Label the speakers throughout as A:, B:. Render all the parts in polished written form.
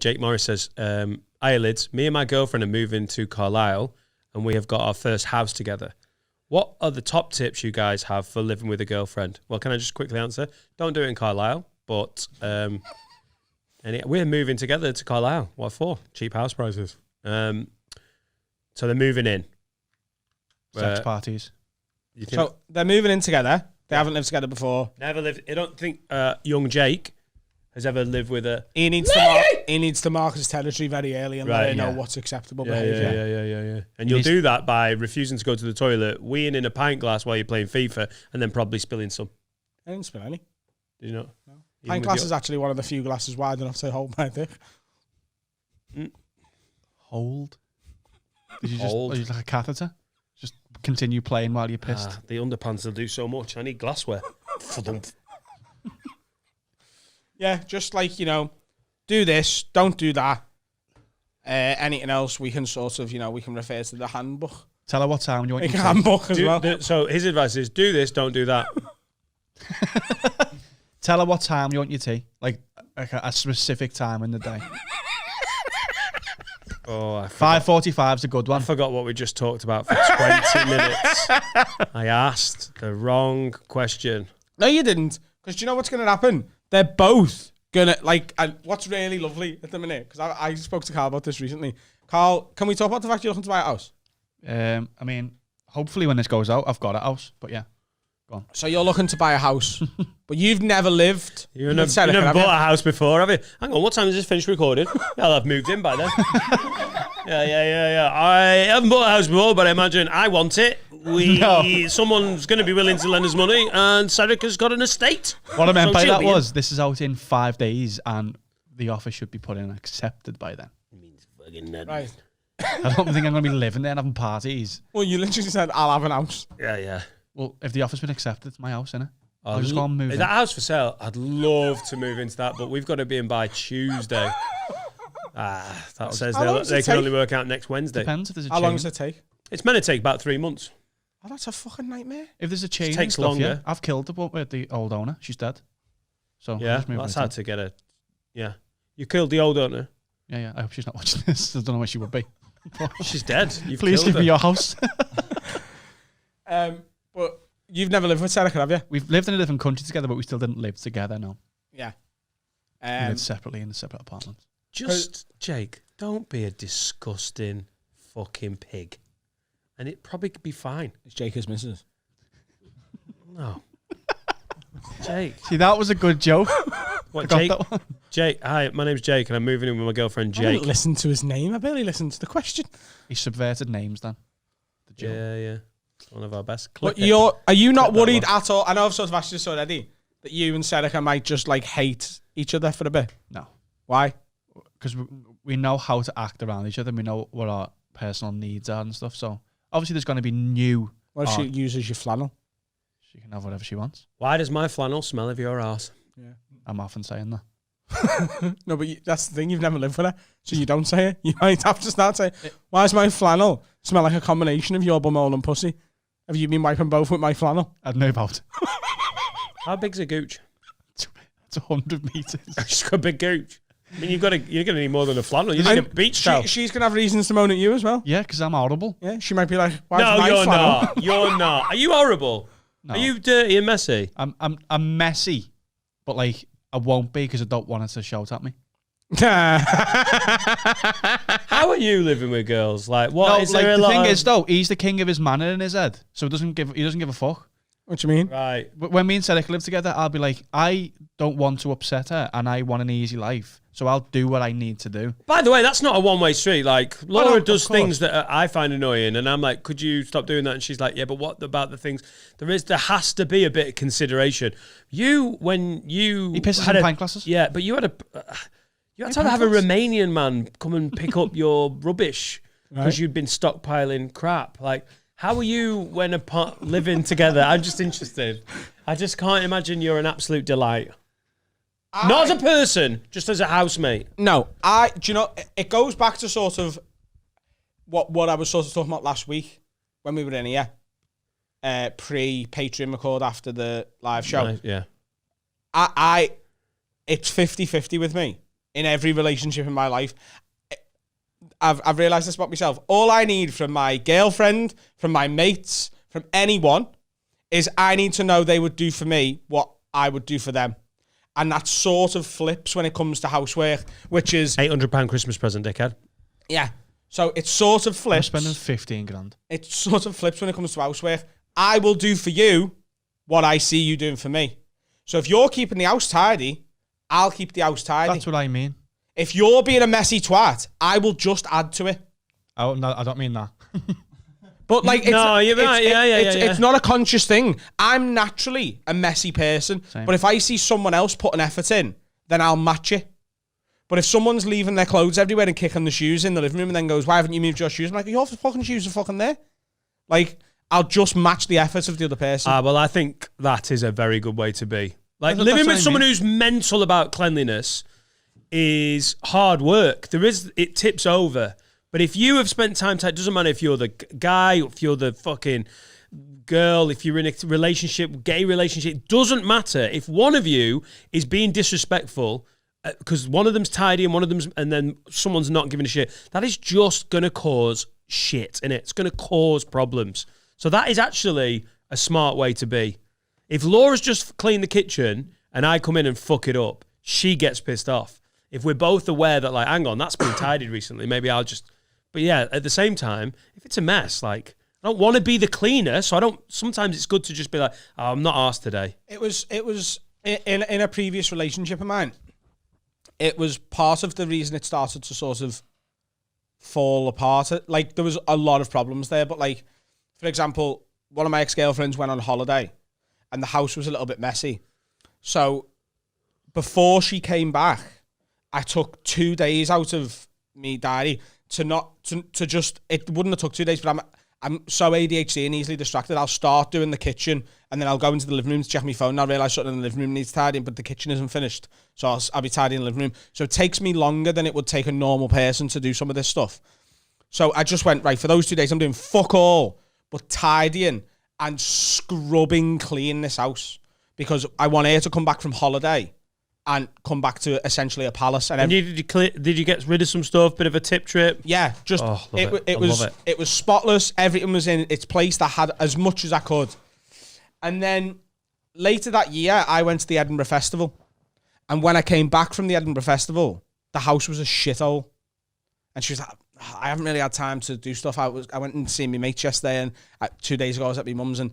A: Jake Morris says, "Hiya, Lids. Me and my girlfriend are moving to Carlisle, and we have got our first house together. What are the top tips you guys have for living with a girlfriend?" Well, can I just quickly answer? Don't do it in Carlisle, but we're moving together to Carlisle. What for? Cheap house prices. So they're moving in.
B: Sex parties.
C: So they're moving in together. They haven't lived together before.
A: Never lived. I don't think young Jake has ever lived with a...
C: He needs to mark his territory very early and let her know what's acceptable behaviour.
A: Yeah. And you'll do that by refusing to go to the toilet, weeing in a pint glass while you're playing FIFA, and then probably spilling some.
C: I didn't spill any.
A: Did you not?
C: No. Pint glass is actually one of the few glasses wide enough to hold my dick.
B: Hold? Did you just use like a catheter? Just continue playing while you're pissed?
A: The underpants will do so much. I need glassware.
C: Yeah, just like, do this, don't do that. Anything else, we can sort of, we can refer to the handbook.
B: Tell her what time you want
C: your handbook as well.
A: So his advice is, do this, don't do that.
B: Tell her what time you want your tea. Like a specific time in the day. 5:45 is a good one.
A: I forgot what we just talked about for 20 minutes. I asked the wrong question.
C: No, you didn't. Because do you know what's going to happen? They're both going to, and what's really lovely at the minute, because I spoke to Carl about this recently. Carl, can we talk about the fact you're looking to buy a house?
B: I mean, hopefully when this goes out, I've got a house. But yeah, go on.
C: So you're looking to buy a house, but you've never lived.
A: You've never bought a house before, have you? Hang on, what time does this finish recording? I'll have moved in by then. Yeah. I haven't bought a house before, but I imagine I want it. Someone's going to be willing to lend us money, and Sarika's got an estate.
B: What I meant by that was, this is out in 5 days, and the offer should be put in and accepted by then.
C: Right.
B: I don't think I'm going to be living there and having parties.
C: Well, you literally said, I'll have an house.
A: Yeah.
B: Well, if the offer's been accepted, it's my house, innit? I'll just go and move in.
A: Is that house for sale? I'd love to move into that, but we've got to be in by Tuesday. That says they can only work out next Wednesday.
B: Depends if there's a
C: How long does it take?
A: It's meant to take about 3 months.
C: Oh, that's a fucking nightmare.
B: If there's a change,
A: it takes longer.
B: Yeah, I've killed the old owner. She's dead. So
A: yeah, that's hard to get her. Yeah, you killed the old owner.
B: Yeah. I hope she's not watching this. I don't know where she would be.
A: She's dead.
B: Please give me your house.
C: But you've never lived with Sarika, have you?
B: We've lived in a different country together, but we still didn't live together. No.
C: Yeah.
B: We lived separately in separate apartments.
A: Jake, don't be a disgusting fucking pig. And it probably could be fine.
C: It's Jake his missus.
A: No. Jake.
B: See, that was a good joke.
A: What, Jake? Jake, hi, my name's Jake, and I'm moving in with my girlfriend, Jake.
C: I didn't listen to his name. I barely listened to the question.
B: He subverted names, then.
A: Yeah. One of our best.
C: But are you not worried at all? I know I've sort of asked you this already, that you and Sarika might just, hate each other for a bit?
B: No.
C: Why?
B: Because we know how to act around each other. We know what our personal needs are and stuff, so... Obviously, there's going to be new...
C: What if she uses your flannel?
B: She can have whatever she wants.
A: Why does my flannel smell of your ass?
C: Yeah.
B: I'm often saying that.
C: No, but that's the thing. You've never lived with her, so you don't say it. You might have to start saying, why does my flannel smell like a combination of your bumhole and pussy? Have you been wiping both with my flannel?
B: I'd know about.
A: How big's a gooch?
B: It's 100 metres.
A: She's got a big gooch. I mean, you're going to need more than a flannel. You need a beach towel.
C: She's going to have reasons to moan at you as well.
B: Yeah, because I'm horrible.
C: Yeah, she might be like, why
A: no,
C: is my
A: you're
C: flannel?
A: not. You're not. Are you horrible?
B: No.
A: Are you dirty and messy?
B: I'm messy, but I won't be because I don't want her to shout at me.
A: How are you living with girls? What is there
B: the thing is though, he's the king of his manor in his head, so he doesn't give a fuck.
C: What do you mean?
A: Right.
B: When me and Sarika live together, I'll be like, I don't want to upset her, and I want an easy life, so I'll do what I need to do.
A: By the way, that's not a one-way street. Laura does things that I find annoying, and I'm like, could you stop doing that? And she's like, yeah, but what about the things? There has to be a bit of consideration.
B: He pisses in pint glasses.
A: Yeah, but you had you had to have a Romanian man come and pick up your rubbish because you'd been stockpiling crap. How are you when living together? I'm just interested. I just can't imagine you're an absolute delight. Not as a person, just as a housemate.
C: No, do you know, it goes back to sort of what I was sort of talking about last week when we were in here, pre-Patreon record after the live show.
A: Right, yeah.
C: It's 50-50 with me. in every relationship in my life. I've realised this about myself. All I need from my girlfriend, from my mates, from anyone, is I need to know they would do for me what I would do for them. And that sort of flips when it comes to housework, which is...
A: £800 Christmas present, dickhead.
C: Yeah. So it sort of flips.
B: I'm spending 15 grand.
C: It sort of flips when it comes to housework. I will do for you what I see you doing for me. So if you're keeping the house tidy, I'll keep the house tidy.
B: That's what I mean.
C: If you're being a messy twat, I will just add to it.
B: Oh, no, I don't mean that.
C: But like, it's,
A: No, you're right.
C: It's not a conscious thing. I'm naturally a messy person.
B: Same.
C: But if I see someone else putting effort in, then I'll match it. But if someone's leaving their clothes everywhere and kicking the shoes in the living room and then goes, why haven't you moved your shoes? I'm like, your fucking shoes are fucking there. Like, I'll just match the efforts of the other person.
A: Well, I think that is a very good way to be. Like,
B: That's
A: living
B: what
A: with
B: I
A: someone
B: mean.
A: who's mental about cleanliness is hard work. It tips over. But if you have spent time, it doesn't matter if you're the guy, if you're the fucking girl, if you're in a relationship, gay relationship, it doesn't matter. If one of you is being disrespectful, because one of them's tidy and then someone's not giving a shit, that is just going to cause shit, innit? It's going to cause problems. So that is actually a smart way to be. If Laura's just cleaned the kitchen and I come in and fuck it up, she gets pissed off. If we're both aware that, like, hang on, that's been tidied recently, maybe I'll just... But yeah, at the same time, if it's a mess, like, I don't want to be the cleaner, so I don't... Sometimes it's good to just be like, oh, I'm not arsed today.
C: It was in a previous relationship of mine. It was part of the reason it started to sort of fall apart. Like, there was a lot of problems there, but like, for example, one of my ex-girlfriends went on holiday and the house was a little bit messy. So before she came back, I took 2 days out of me diary to just, it wouldn't have took 2 days, but I'm so ADHD and easily distracted. I'll start doing the kitchen and then I'll go into the living room to check my phone and I'll realise something in the living room needs tidying, but the kitchen isn't finished. So I'll be tidying the living room. So it takes me longer than it would take a normal person to do some of this stuff. So I just went, right, for those 2 days, I'm doing fuck all, but tidying and scrubbing clean this house because I want her to come back from holiday and come back to essentially a palace. And
A: did you get rid of some stuff? Bit of a tip trip?
C: Yeah, just it was spotless. Everything was in its place. I had as much as I could. And then later that year, I went to the Edinburgh Festival. And when I came back from the Edinburgh Festival, the house was a shithole. And she was like, I haven't really had time to do stuff. I went and seen my mates yesterday, and 2 days ago I was at my mum's, and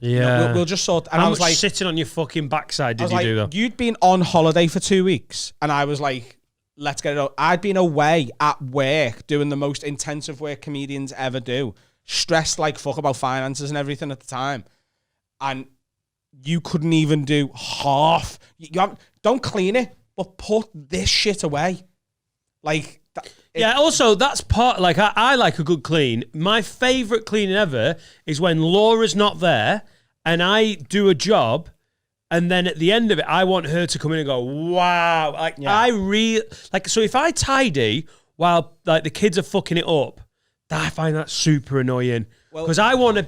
C: we'll just sort. And
A: How
C: I was
A: much
C: like,
A: sitting on your fucking backside did you do though?
C: You'd been on holiday for 2 weeks, and I was like, let's get it out. I'd been away at work doing the most intensive work comedians ever do, stressed like fuck about finances and everything at the time, and you couldn't even do half. Don't clean it, but put this shit away, like.
A: Yeah, also, that's part, like, I like a good clean. My favourite cleaning ever is when Laura's not there and I do a job and then at the end of it, I want her to come in and go, wow. Like, yeah. So if I tidy while, like, the kids are fucking it up, I find that super annoying. Because when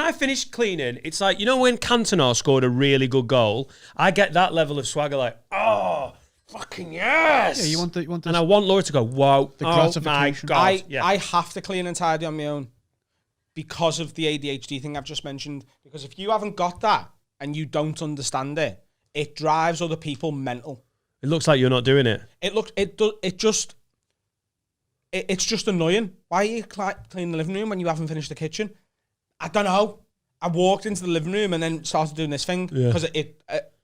A: I finish cleaning, it's like, you know when Cantona scored a really good goal? I get that level of swagger, like, oh, fucking yes!
B: Yeah, you want the
A: and I want Laura to go, wow,
B: the
A: oh my
B: gratification.
A: God.
C: I have to clean and tidy on my own because of the ADHD thing I've just mentioned. Because if you haven't got that and you don't understand it, it drives other people mental.
A: It looks like you're not doing it.
C: It's just annoying. Why are you cleaning the living room when you haven't finished the kitchen? I don't know. I walked into the living room and then started doing this thing because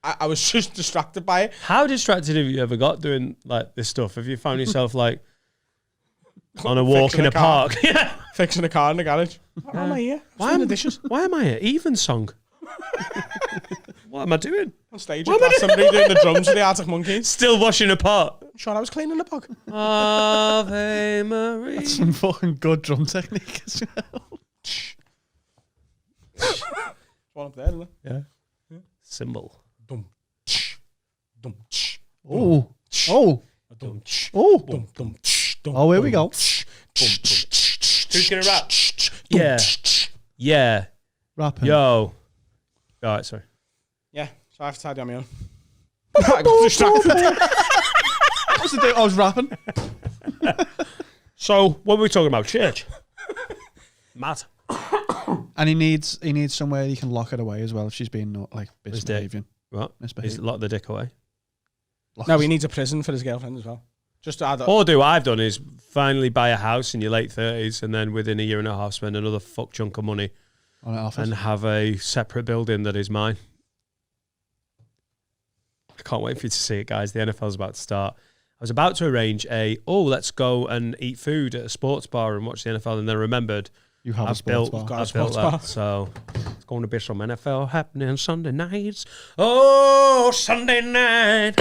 C: I was just distracted by it.
A: How distracted have you ever got doing like this stuff? Have you found yourself like on a walk in a park? Yeah.
C: Fixing a car in the garage. Why am I here?
A: Why am I here? Even song. What am I doing?
C: On stage, somebody doing the drums with the Arctic Monkeys.
A: Still washing a pot.
C: Sure, I was cleaning the pug.
A: Ave Maria.
B: That's some fucking good drum technique as well.
C: One up there, isn't it?
A: Yeah. Cymbal.
C: Dum, dum,
B: Oh. Oh.
C: dum,
B: Oh.
C: dum, dum, dum.
B: Oh, here we go.
A: Who's gonna rap? Yeah. Yeah.
B: Rapping.
A: Yo. All right, sorry.
C: Yeah, so I have to tidy on my own. I got distracted.
B: What's the day? I was rapping.
A: So, what were we talking about? Church. Matt.
B: And he needs somewhere he can lock it away as well if she's being like misbehaving.
A: What?
B: Misbehaving.
A: He's locked the dick away.
C: No, he needs a prison for his girlfriend as well. Just to add
A: Or do what I've done is finally buy a house in your late 30s and then within a year and a half spend another fuck chunk of money
B: on an office
A: and have a separate building that is mine. I can't wait for you to see it, guys. The NFL's about to start. I was about to arrange let's go and eat food at a sports bar and watch the NFL, and then remembered
B: you have
A: I've
B: a sports
A: built,
B: bar.
A: I've built that. So it's going to be some NFL happening Sunday nights. Oh, Sunday night.